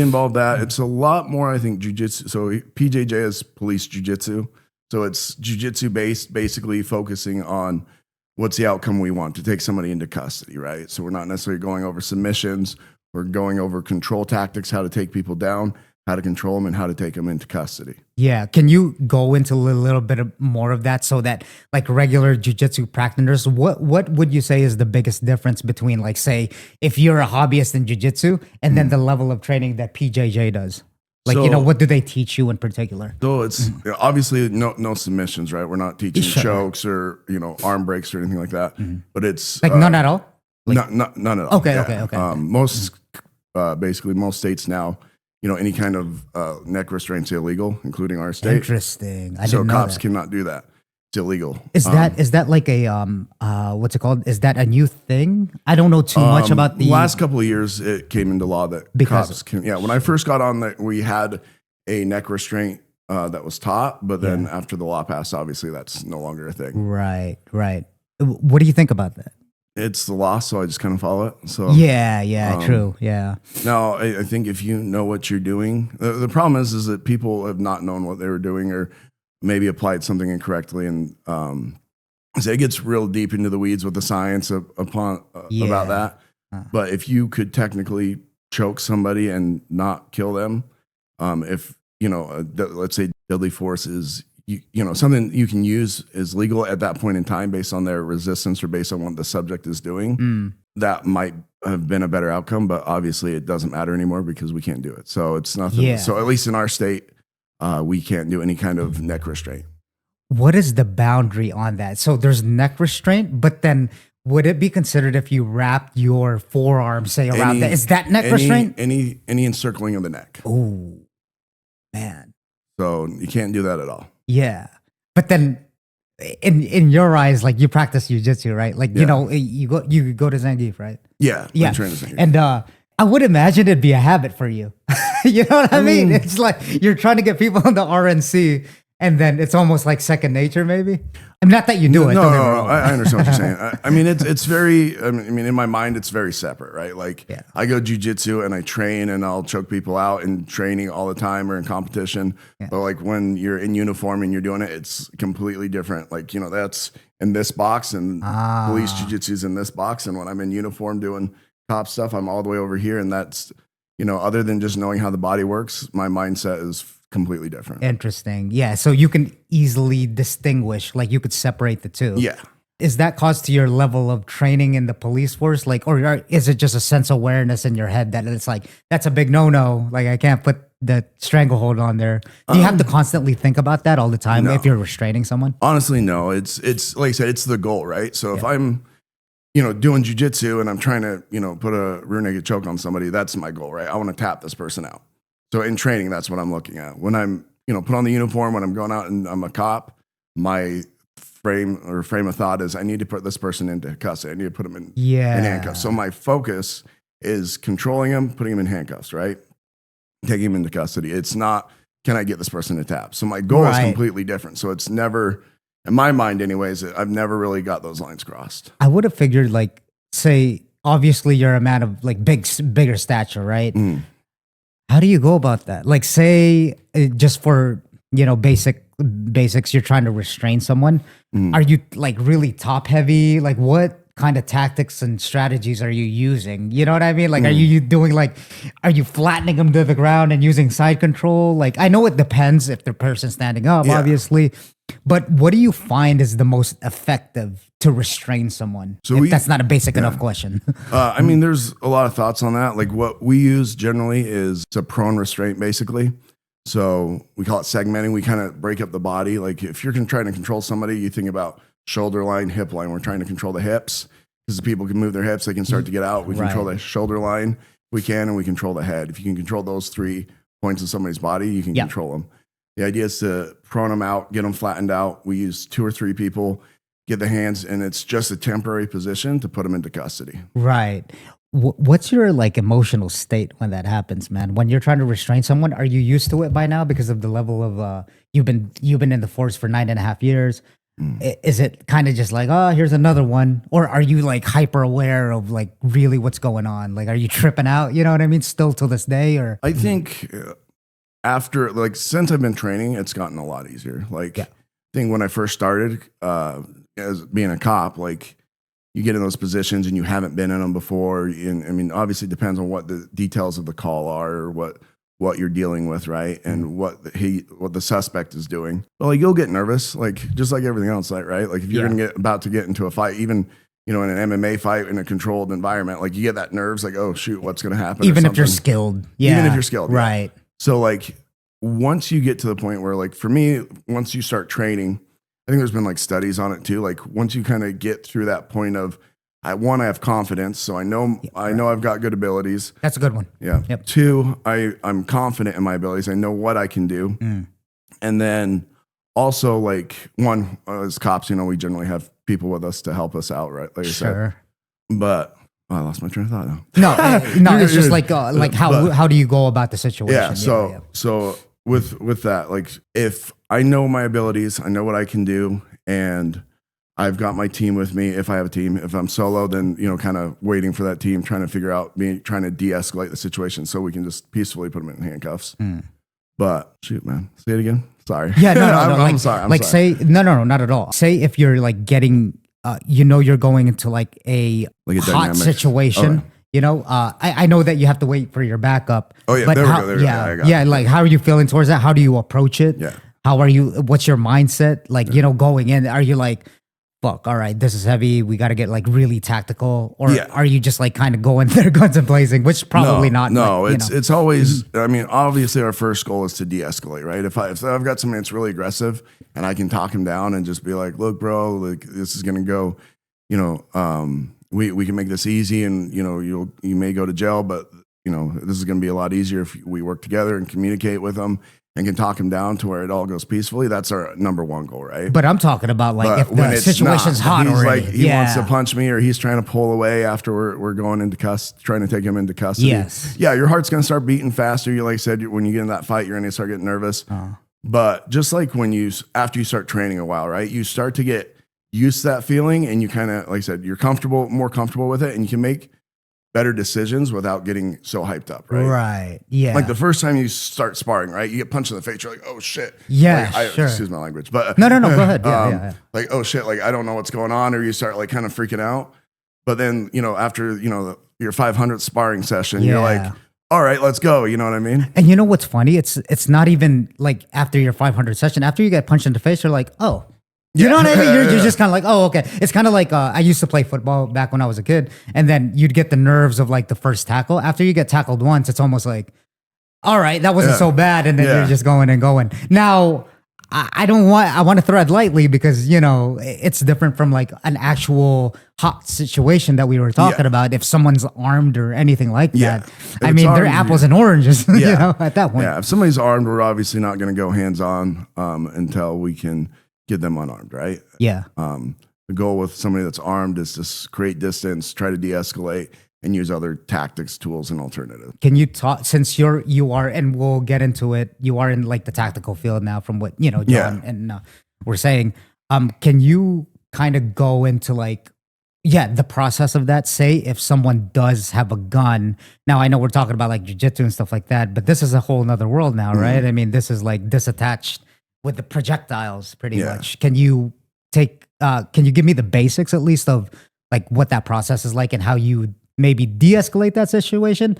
involve that. It's a lot more, I think, jujitsu. So PJJ is police jujitsu. So it's jujitsu based, basically focusing on what's the outcome we want to take somebody into custody, right? So we're not necessarily going over submissions. We're going over control tactics, how to take people down, how to control them, and how to take them into custody. Yeah. Can you go into a little bit more of that so that like regular jiu-jitsu practitioners, what would you say is the biggest difference between like, say, if you're a hobbyist in jiu-jitsu and then the level of training that PJJ does? Like, So- what do they teach you in particular? So it's obviously no submissions, right? We're not teaching Sure. chokes or, arm breaks or anything like that. But it's Like none at all? Like, none at all. Okay, okay. Most basically most states now, any kind of neck restraint's illegal, including our state. Interesting. I So didn't know cops that. cannot do that. It's illegal. Is that like a what's it called? Is that a new thing? I don't know too much about the last couple of years. It came into law that Because- cops can. Yeah, when I first got on, that we had a neck restraint that was taught, but then after the law passed, obviously that's no longer a thing. Right. What do you think about that? It's the law, so I just kind of follow it. So Yeah, true. Yeah. now I think if you know what you're doing, the problem is that people have not known what they were doing or maybe applied something incorrectly, and so it gets real deep into the weeds with the science about that. But if you could technically choke somebody and not kill them, if let's say deadly force is something you can use is legal at that point in time based on their resistance or based on what the subject is doing, that might have been a better outcome. But obviously, it doesn't matter anymore because we can't do it. So it's nothing. Yeah. So at least in our state, we can't do any kind of neck restraint. What is the boundary on that? So there's neck restraint, but then would it be considered if you wrapped your forearm, say, around that? Is that neck restraint? Any encircling of the neck. Oh, man. So you can't do that at all. Yeah. But then in your eyes, like you practice jiu-jitsu, right? Like, you go to Zangief, right? Yeah. Yeah. we train the same. And I would imagine it'd be a habit for you. You know what I mean? It's like you're trying to get people on the RNC and then it's almost like second nature, maybe. I mean, not that you do it. No, don't get me wrong. I understand what you're saying. I mean, it's very. I mean, in my mind, it's very separate, right? Like, Yeah. I go jujitsu and I train and I'll choke people out in training all the time or in competition. But like when you're in uniform and you're doing it, it's completely different. Like, that's in this box and police jujitsu's in this box, and when I'm in uniform doing cop stuff, I'm all the way over here, and that's other than just knowing how the body works, my mindset is completely different. Interesting. Yeah. So you can easily distinguish, like you could separate the two. Yeah. Is that caused to your level of training in the police force? Like, or is it just a sense of awareness in your head that it's like, that's a big no-no. Like I can't put the stranglehold on there. Do you have to constantly think about that all the time No. if you're restraining someone? Honestly, no. It's like I said, it's the goal, right? So if I'm, doing jujitsu and I'm trying to, put a rear naked choke on somebody, that's my goal, right? I want to tap this person out. So in training, that's what I'm looking at. When I'm, put on the uniform, when I'm going out and I'm a cop, my frame of thought is I need to put this person into custody. I need to put him in handcuffs. So my focus is controlling him, putting him in handcuffs, right? Taking him into custody. It's not, can I get this person to tap? So my goal is completely different. So it's never, in my mind anyways, I've never really got those lines crossed. I would have figured like, say, obviously you're a man of like bigger stature, right? How do you go about that? Like say just for, basics, you're trying to restrain someone. Are you like really top heavy? Like what kind of tactics and strategies are you using? You know what I mean? Like, are you doing are you flattening them to the ground and using side control? Like, I know it depends if the person's standing up, obviously, but what do you find is the most effective to restrain someone? So if that's not a basic enough question. I mean, there's a lot of thoughts on that. Like what we use generally is a prone restraint, basically. So we call it segmenting. We kind of break up the body. Like if you're trying to control somebody, you think about shoulder line, hip line. We're trying to control the hips because people can move their hips. They can start to get out. We control the shoulder line. We can, and we control the head. If you can control those 3 points of somebody's body, you can control them. The idea is to prone them out, get them flattened out. We use 2 or 3 people, get the hands, and it's just a temporary position to put them into custody. Right. What's your like emotional state when that happens, man? When you're trying to restrain someone, are you used to it by now because of the level of you've been in the force for 9.5 years? Is it kind of just like, oh, here's another one? Or are you like hyper aware of like really what's going on? Like, are you tripping out? You know what I mean? Still to this day, or I think after, like, since I've been training, it's gotten a lot easier. Like, I think when I first started as being a cop, like, you get in those positions and you haven't been in them before. And I mean, obviously it depends on what the details of the call are, or what you're dealing with, right? And what the suspect is doing. But like, you'll get nervous, like just like everything else, like, right? Like if you're about to get into a fight, even, you know, in an MMA fight in a controlled environment, like you get that nerves, like, oh shoot, what's going to happen? Even if you're skilled. Yeah. Even if you're skilled. Right. Yeah. So like once you get to the point where, like, for me, once you start training, I think there's been like studies on it too. Like once you kind of get through that point of, I have confidence, so I know I've got good abilities. That's a good one. Yeah. Yep. 2, I'm confident in my abilities. I know what I can do. And then also, like, one, as cops, you know, we generally have people with us to help us out, right? Like I said. But I lost my train of thought now. No, it's just like how do you go about the situation? Yeah. So with that, like, if I know my abilities, I know what I can do, and I've got my team with me. If I have a team, if I'm solo, then, you know, kind of waiting for that team, trying to figure out, trying to de-escalate the situation so we can just peacefully put them in handcuffs. But shoot, man, say it again. Sorry. Yeah, no. I'm sorry. I'm sorry. Say no, not at all. Say if you're like getting, you know, you're going into like a hot dynamic situation. Okay. You know, I know that you have to wait for your backup. Oh yeah, but there we go. Yeah. Like, how are you feeling towards that? How do you approach it? Yeah. How are you? What's your mindset? Like, you know, going in, are you like, fuck, all right, this is heavy, we got to get like really tactical? Or are you just like kind of going there guns and blazing, which probably not. No, like, it's always, I mean, obviously our first goal is to de-escalate, right? If I've got somebody that's really aggressive and I can talk him down and just be like, look, bro, like, this is going to go, you know, we can make this easy, and, you know, you may go to jail, but, you know, this is going to be a lot easier if we work together and communicate with them and can talk him down to where it all goes peacefully. That's our number one goal, right? But I'm talking about like, if the situation's hot he's already. Like, he wants to punch me, or he's trying to pull away after we're going into trying to take him into custody. Yes. Yeah, your heart's going to start beating faster. You, like I said, when you get in that fight, you're going to start getting nervous. But just like after you start training a while, right? You start to get used to that feeling, and you kind of, like I said, you're more comfortable with it, and you can make better decisions without getting so hyped up, right? Right. Yeah. Like the first time you start sparring, right? You get punched in the face. You're like, oh shit. Yeah. Like, sure. Excuse my language, but no. Go ahead. Yeah. Like, oh shit. Like, I don't know what's going on, or you start like kind of freaking out. But then, you know, after, you know, your 500th sparring session, you're like, all right, let's go. You know what I mean? And you know what's funny? It's not even like after your 500 session. After you get punched in the face, you're like, oh. You know what I mean? You're just kind of like, oh, okay. It's kind of like, I used to play football back when I was a kid, and then you'd get the nerves of like the first tackle. After you get tackled once, it's almost like, all right, that wasn't so bad. And then you're just going and going. Now, I want to thread lightly, because, you know, it's different from like an actual hot situation that we were talking about. If someone's armed or anything like that, I mean, they're apples and oranges, you know, at that point. Yeah. If somebody's armed, we're obviously not going to go hands on until we can get them unarmed, right? Yeah. The goal with somebody that's armed is to create distance, try to de-escalate, and use other tactics, tools, and alternatives. Can you talk, since you are, and we'll get into it, you are in like the tactical field now, from what, you know, John and we're saying, can you kind of go into like, the process of that? Say if someone does have a gun. Now, I know we're talking about like jiu-jitsu and stuff like that, but this is a whole nother world now, right? I mean, this is like disattached with the projectiles pretty much. Can you give me the basics at least of like what that process is like, and how you maybe de-escalate that situation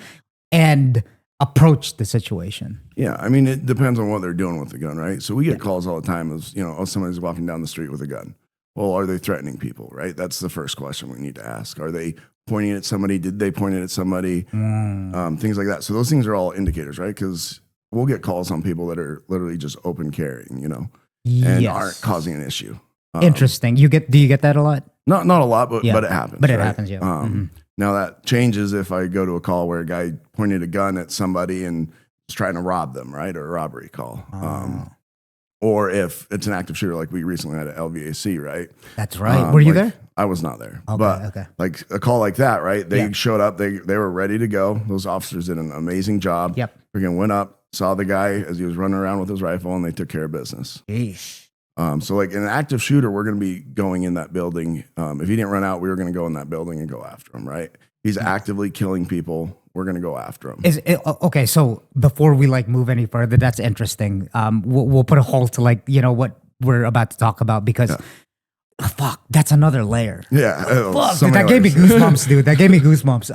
and approach the situation? Yeah, I mean, it depends on what they're doing with the gun, right? So we get calls all the time of, you know, oh, somebody's walking down the street with a gun. Well, are they threatening people, right? That's the first question we need to ask. Are they pointing at somebody? Did they point it at somebody? Things like that. So those things are all indicators, right? Because we'll get calls on people that are literally just open carrying, you know, and aren't causing an issue. Interesting. Do you get that a lot? Not a lot, but it happens. But it happens, yeah. Now that changes if I go to a call where a guy pointed a gun at somebody and was trying to rob them, right? Or a robbery call. Or if it's an active shooter, like we recently had at LVAC, right? That's right. Were you there? I was not there. Okay, but like a call like that, right? They showed up, they were ready to go. Those officers did an amazing job. Yep. Freaking went up, saw the guy as he was running around with his rifle, and they took care of business. Yeesh. So like an active shooter, we're going to be going in that building. If he didn't run out, we were going to go in that building and go after him, right? He's actively killing people. We're going to go after him. Is it, okay, so before we like move any further, that's interesting. We'll put a halt to like, you know, what we're about to talk about because fuck, that's another layer. Yeah. Fuck, dude, that gave me goosebumps, dude. That gave me goosebumps.